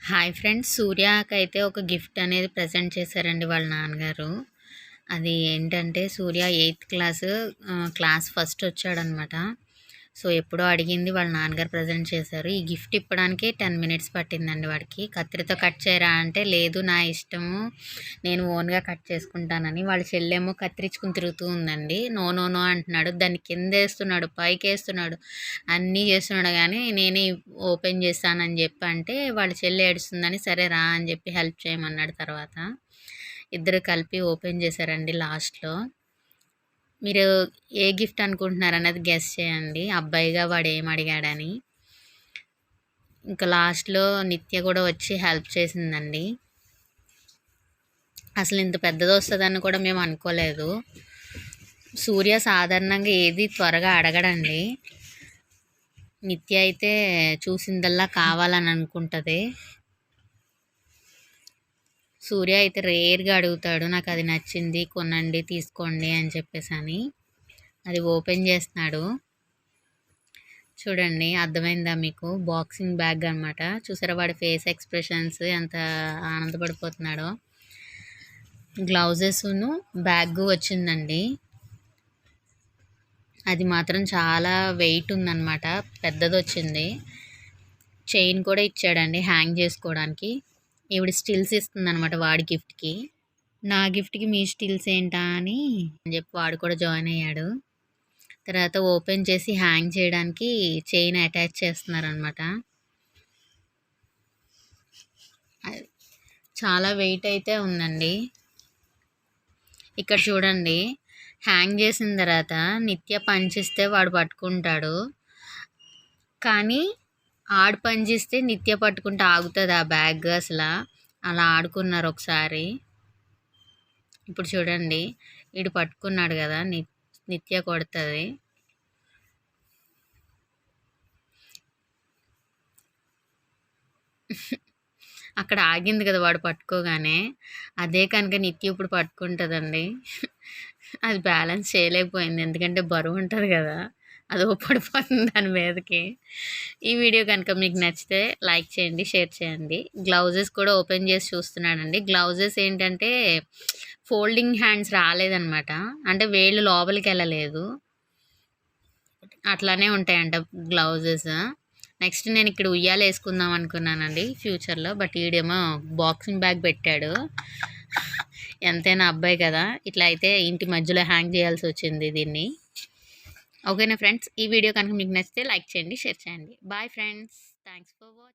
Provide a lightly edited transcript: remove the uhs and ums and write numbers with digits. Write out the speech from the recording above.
Hi friends. సూర్యకైతే ఒక gift అనేది present చేశారండి వాళ్ళ నాన్నగారు. అది ఏంటంటే సూర్య 8థ్ క్లాస్ ఫస్ట్ వచ్చాడనమాట. సో, ఎప్పుడో అడిగింది వాళ్ళ నాన్నగారు ప్రెజెంట్ చేశారు. ఈ గిఫ్ట్ ఇప్పడానికే 10 మినిట్స్ పట్టిందండి వాడికి. కత్తిరితో కట్ చేయరా అంటే, లేదు నా ఇష్టము, నేను ఓన్‌గా కట్ చేసుకుంటానని. వాళ్ళ చెల్లేమో కత్తిరించుకొని తిరుగుతూ ఉందండి. నో, నో, నో అంటున్నాడు. దాన్ని కిందేస్తున్నాడు, పైకేస్తున్నాడు, అన్నీ చేస్తున్నాడు గానీ, నేనే ఓపెన్ చేస్తానని చెప్పి అంటే, వాళ్ళ చెల్లి ఏడుస్తుందని, సరే రా అని చెప్పి హెల్ప్ చేయమన్నాడు తర్వాత. ఇద్దరు కలిపి ఓపెన్ చేశారండి లాస్ట్‌లో. మీరు ఏ గిఫ్ట్ అనుకుంటున్నారన్నది గెస్ చేయండి. అబ్బాయిగా వాడు ఏం అడిగాడని. ఇంకా లాస్ట్‌లో నిత్య కూడా వచ్చి హెల్ప్ చేసిందండి. అసలు ఇంత పెద్దదొస్తదని కూడా మేము అనుకోలేదు. సూర్య సాధారణంగా ఏది త్వరగా అడగడండి. నిత్య అయితే చూసిందల్లా కావాలని అనుకుంటుంది. సూర్య అయితే రేర్గా అడుగుతాడు, నాకు అది నచ్చింది కొనండి తీసుకోండి అని చెప్పేసి. అది ఓపెన్ చేస్తున్నాడు. చూడండి, అర్థమైందా మీకు? బాక్సింగ్ బ్యాగ్ అనమాట. చూసారా వాడి ఫేస్ ఎక్స్ప్రెషన్స్ ఎంత ఆనందపడిపోతున్నాడో. గ్లౌజెస్ను బ్యాగ్ వచ్చిందండి. అది మాత్రం చాలా వెయిట్ ఉందన్నమాట, పెద్దది వచ్చింది. చైన్ కూడా ఇచ్చాడండి హ్యాంగ్ చేసుకోవడానికి. ఈవిడ స్టిల్స్ ఇస్తుందన్నమాట వాడి గిఫ్ట్కి. నా గిఫ్ట్కి మీ స్టిల్స్ ఏంటా అని చెప్పి వాడు కూడా జాయిన్ అయ్యాడు. తర్వాత ఓపెన్ చేసి హ్యాంగ్ చేయడానికి చైన్ అటాచ్ చేస్తున్నారనమాట. చాలా వెయిట్ అయితే ఉందండి. ఇక్కడ చూడండి, హ్యాంగ్ చేసిన తర్వాత నిత్య పంచిస్తే వాడు పట్టుకుంటాడు, కానీ ఆడు పంచిస్తే నిత్య పట్టుకుంటే ఆగుతుంది ఆ బ్యాగ్. అసలు అలా ఆడుకున్నారు ఒకసారి. ఇప్పుడు చూడండి, వీడు పట్టుకున్నాడు కదా, నిత్య కొడుతుంది. అక్కడ ఆగింది కదా వాడు పట్టుకోగానే. అదే కనుక నిత్య ఇప్పుడు పట్టుకుంటుందండి. అది బ్యాలెన్స్ చేయలేకపోయింది, ఎందుకంటే బరువు ఉంటుంది కదా, అది పడిపోతుంది దాని మీదకి. ఈ వీడియో కనుక మీకు నచ్చితే లైక్ చేయండి, షేర్ చేయండి. గ్లౌజెస్ కూడా ఓపెన్ చేసి చూస్తున్నాడండి. గ్లౌజెస్ ఏంటంటే ఫోల్డింగ్ హ్యాండ్స్ రాలేదనమాట, అంటే వేళ్ళు లోపలికి వెళ్ళలేదు, అట్లానే ఉంటాయంట గ్లౌజెస్. నెక్స్ట్ నేను ఇక్కడ ఉయ్యాలు వేసుకుందాం అనుకున్నానండి ఫ్యూచర్లో, బట్ ఈడేమో బాక్సింగ్ బ్యాగ్ పెట్టాడు. ఎంతైనా అబ్బాయి కదా, ఇట్లా అయితే ఇంటి మధ్యలో హ్యాంగ్ చేయాల్సి వచ్చింది దీన్ని. ఓకేనా ఫ్రెండ్స్, ఈ వీడియో కనుక మీకు నచ్చితే లైక్ చేయండి, షేర్ చేయండి. Bye friends, thanks for watching.